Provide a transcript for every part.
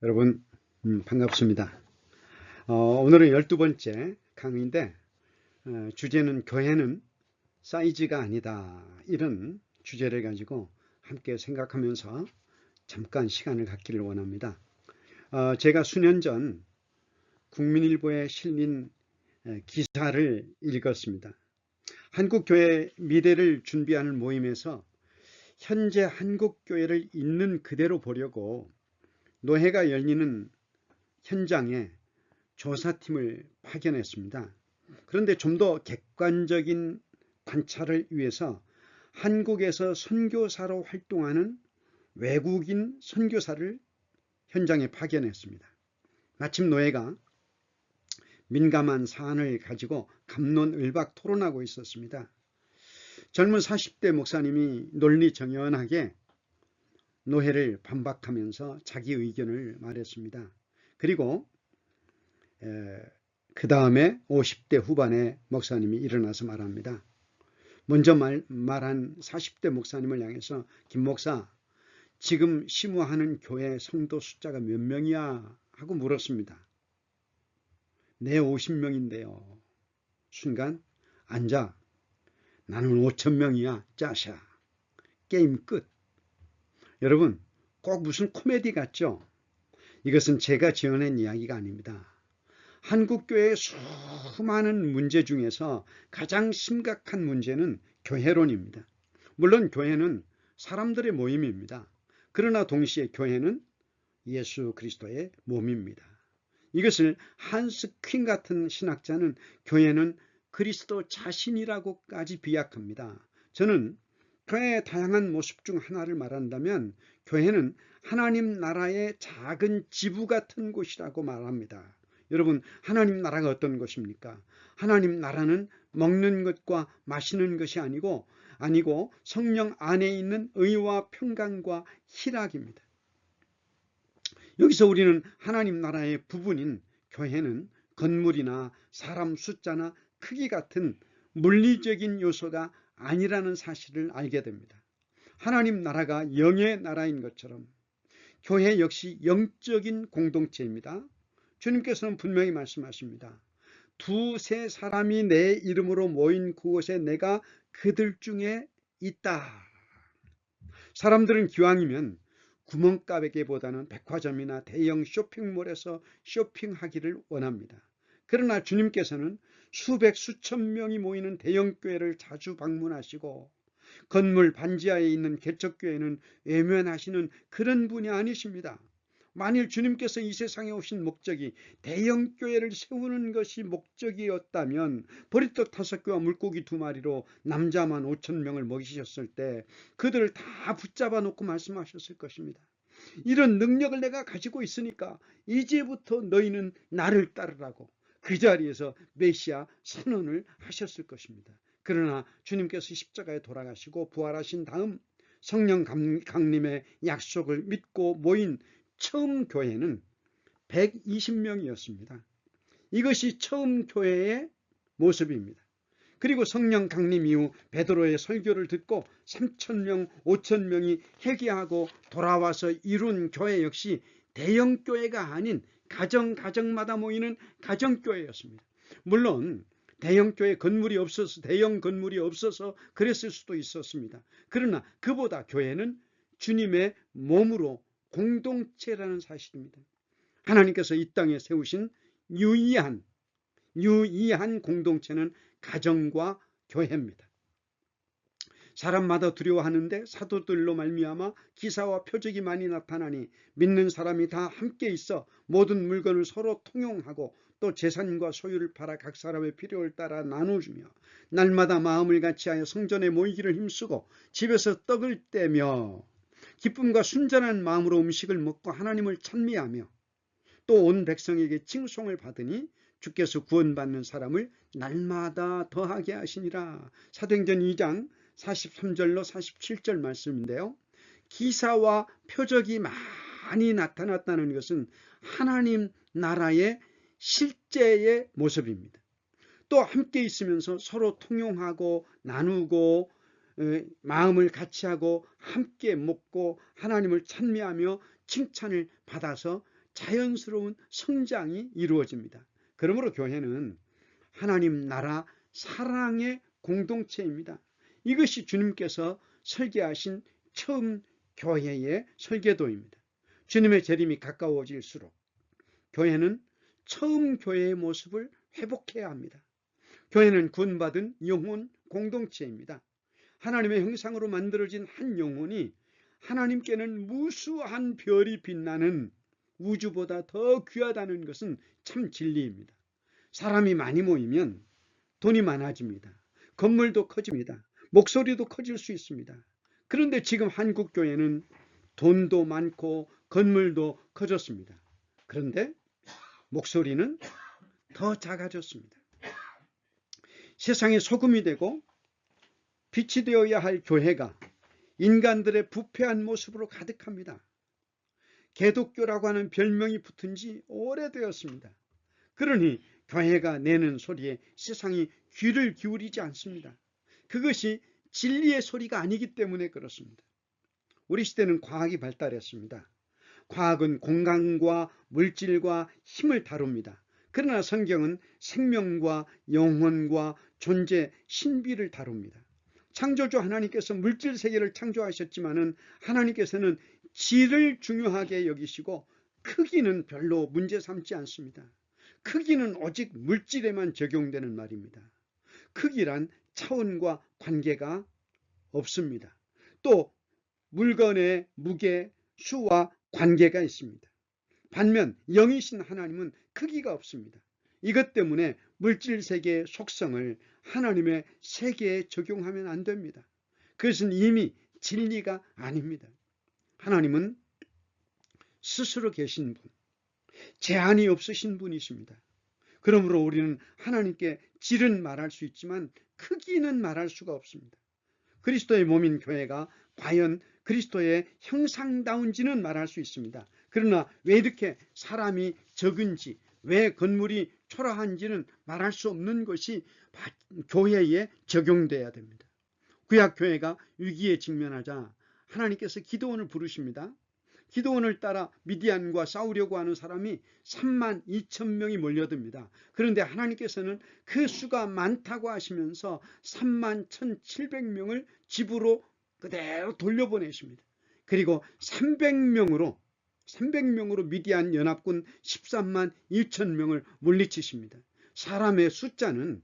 여러분 반갑습니다. 오늘은 12번째 강의인데 주제는 교회는 사이즈가 아니다, 이런 주제를 가지고 함께 생각하면서 잠깐 시간을 갖기를 원합니다. 제가 수년 전 국민일보에 실린 기사를 읽었습니다. 한국교회 미래를 준비하는 모임에서 현재 한국교회를 있는 그대로 보려고 노회가 열리는 현장에 조사팀을 파견했습니다. 그런데 좀 더 객관적인 관찰을 위해서 한국에서 선교사로 활동하는 외국인 선교사를 현장에 파견했습니다. 마침 노예가 민감한 사안을 가지고 갑론을박 토론하고 있었습니다. 젊은 40대 목사님이 논리정연하게 노회를 반박하면서 자기 의견을 말했습니다. 그리고 그 다음에 50대 후반의 목사님이 일어나서 말합니다. 먼저 말한 40대 목사님을 향해서 김 목사, 지금 심우하는 교회 성도 숫자가 몇 명이야? 하고 물었습니다. 내 50명인데요. 순간 앉아. 나는 5,000명이야. 짜샤. 게임 끝. 여러분, 꼭 무슨 코미디 같죠? 이것은 제가 지어낸 이야기가 아닙니다. 한국교회의 수많은 문제 중에서 가장 심각한 문제는 교회론입니다. 물론 교회는 사람들의 모임입니다. 그러나 동시에 교회는 예수 그리스도의 몸입니다. 이것을 한스 퀸 같은 신학자는 교회는 그리스도 자신이라고까지 비약합니다. 저는 교회의 다양한 모습 중 하나를 말한다면 교회는 하나님 나라의 작은 지부 같은 곳이라고 말합니다. 여러분, 하나님 나라가 어떤 것입니까? 하나님 나라는 먹는 것과 마시는 것이 아니고 성령 안에 있는 의와 평강과 희락입니다. 여기서 우리는 하나님 나라의 부분인 교회는 건물이나 사람 숫자나 크기 같은 물리적인 요소가 아니라는 사실을 알게 됩니다. 하나님 나라가 영의 나라인 것처럼 교회 역시 영적인 공동체입니다. 주님께서는 분명히 말씀하십니다. 두세 사람이 내 이름으로 모인 그곳에 내가 그들 중에 있다. 사람들은 기왕이면 구멍가게보다는 백화점이나 대형 쇼핑몰에서 쇼핑하기를 원합니다. 그러나 주님께서는 수백 수천 명이 모이는 대형교회를 자주 방문하시고 건물 반지하에 있는 개척교회는 외면하시는 그런 분이 아니십니다. 만일 주님께서 이 세상에 오신 목적이 대형교회를 세우는 것이 목적이었다면 보리떡 5개와 물고기 2마리로 남자만 5,000명을 먹이셨을 때 그들을 다 붙잡아 놓고 말씀하셨을 것입니다. 이런 능력을 내가 가지고 있으니까 이제부터 너희는 나를 따르라고 그 자리에서 메시아 선언을 하셨을 것입니다. 그러나 주님께서 십자가에 돌아가시고 부활하신 다음 성령 강림의 약속을 믿고 모인 처음 교회는 120명이었습니다. 이것이 처음 교회의 모습입니다. 그리고 성령 강림 이후 베드로의 설교를 듣고 3,000명, 5,000명이 회개하고 돌아와서 이룬 교회 역시 대형 교회가 아닌 가정마다 모이는 가정교회였습니다. 물론 대형 건물이 없어서 그랬을 수도 있었습니다. 그러나 그보다 교회는 주님의 몸으로 공동체라는 사실입니다. 하나님께서 이 땅에 세우신 유의한 공동체는 가정과 교회입니다. 사람마다 두려워하는데 사도들로 말미암아 기사와 표적이 많이 나타나니 믿는 사람이 다 함께 있어 모든 물건을 서로 통용하고 또 재산과 소유를 팔아 각 사람의 필요를 따라 나누주며 날마다 마음을 같이하여 성전에 모이기를 힘쓰고 집에서 떡을 떼며 기쁨과 순전한 마음으로 음식을 먹고 하나님을 찬미하며 또 온 백성에게 칭송을 받으니 주께서 구원받는 사람을 날마다 더하게 하시니라. 사도행전 2장 43절로 47절 말씀인데요. 기사와 표적이 많이 나타났다는 것은 하나님 나라의 실제의 모습입니다. 또 함께 있으면서 서로 통용하고 나누고 마음을 같이하고 함께 먹고 하나님을 찬미하며 칭찬을 받아서 자연스러운 성장이 이루어집니다. 그러므로 교회는 하나님 나라 사랑의 공동체입니다. 이것이 주님께서 설계하신 처음 교회의 설계도입니다. 주님의 재림이 가까워질수록 교회는 처음 교회의 모습을 회복해야 합니다. 교회는 구원받은 영혼 공동체입니다. 하나님의 형상으로 만들어진 한 영혼이 하나님께는 무수한 별이 빛나는 우주보다 더 귀하다는 것은 참 진리입니다. 사람이 많이 모이면 돈이 많아집니다. 건물도 커집니다. 목소리도 커질 수 있습니다. 그런데 지금 한국 교회는 돈도 많고 건물도 커졌습니다. 그런데 목소리는 더 작아졌습니다. 세상의 소금이 되고 빛이 되어야 할 교회가 인간들의 부패한 모습으로 가득합니다. 개독교라고 하는 별명이 붙은 지 오래되었습니다. 그러니 교회가 내는 소리에 세상이 귀를 기울이지 않습니다. 그것이 진리의 소리가 아니기 때문에 그렇습니다. 우리 시대는 과학이 발달했습니다. 과학은 공간과 물질과 힘을 다룹니다. 그러나 성경은 생명과 영혼과 존재, 신비를 다룹니다. 창조주 하나님께서 물질 세계를 창조하셨지만은 하나님께서는 질을 중요하게 여기시고 크기는 별로 문제 삼지 않습니다. 크기는 오직 물질에만 적용되는 말입니다. 크기란 차원과 관계가 없습니다. 또 물건의 무게, 수와 관계가 있습니다. 반면 영이신 하나님은 크기가 없습니다. 이것 때문에 물질 세계의 속성을 하나님의 세계에 적용하면 안 됩니다. 그것은 이미 진리가 아닙니다. 하나님은 스스로 계신 분, 제한이 없으신 분이십니다. 그러므로 우리는 하나님께 질은 말할 수 있지만 크기는 말할 수가 없습니다. 그리스도의 몸인 교회가 과연 그리스도의 형상다운지는 말할 수 있습니다. 그러나 왜 이렇게 사람이 적은지, 왜 건물이 초라한지는 말할 수 없는 것이 교회에 적용돼야 됩니다. 구약교회가 위기에 직면하자 하나님께서 기드온을 부르십니다. 기드온을 따라 미디안과 싸우려고 하는 사람이 3만 2천 명이 몰려듭니다. 그런데 하나님께서는 그 수가 많다고 하시면서 3만 1,700명을 집으로 그대로 돌려보내십니다. 그리고 300명으로 미디안 연합군 13만 2천 명을 물리치십니다. 사람의 숫자는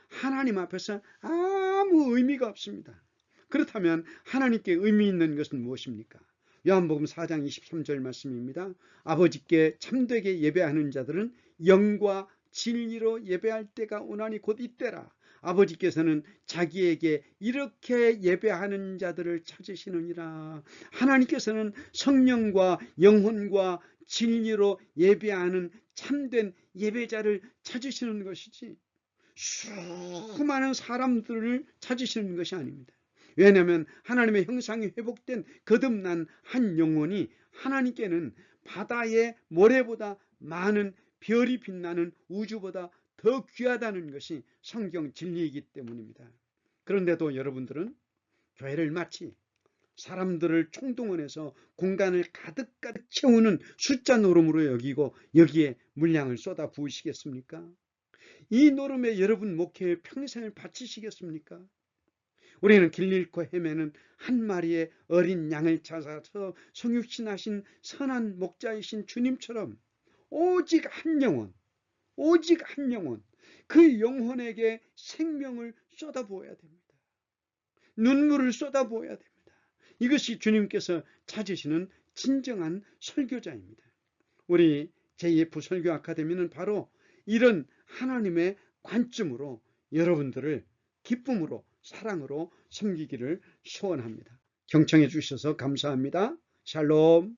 하나님 앞에서 아무 의미가 없습니다. 그렇다면 하나님께 의미 있는 것은 무엇입니까? 요한복음 4장 23절 말씀입니다. 아버지께 참되게 예배하는 자들은 영과 진리로 예배할 때가 오나니 곧 이때라. 아버지께서는 자기에게 이렇게 예배하는 자들을 찾으시느니라. 하나님께서는 성령과 영혼과 진리로 예배하는 참된 예배자를 찾으시는 것이지 수많은 사람들을 찾으시는 것이 아닙니다. 왜냐하면 하나님의 형상이 회복된 거듭난 한 영혼이 하나님께는 바다의 모래보다 많은 별이 빛나는 우주보다 더 귀하다는 것이 성경 진리이기 때문입니다. 그런데도 여러분들은 교회를 마치 사람들을 총동원해서 공간을 가득 채우는 숫자 노름으로 여기고 여기에 물량을 쏟아 부으시겠습니까? 이 노름에 여러분 목회에 평생을 바치시겠습니까? 우리는 길 잃고 헤매는 한 마리의 어린 양을 찾아서 성육신하신 선한 목자이신 주님처럼 오직 한 영혼, 그 영혼에게 생명을 쏟아부어야 됩니다. 눈물을 쏟아부어야 됩니다. 이것이 주님께서 찾으시는 진정한 설교자입니다. 우리 JF 설교 아카데미는 바로 이런 하나님의 관점으로 여러분들을 기쁨으로 사랑으로 섬기기를 소원합니다. 경청해 주셔서 감사합니다. 샬롬.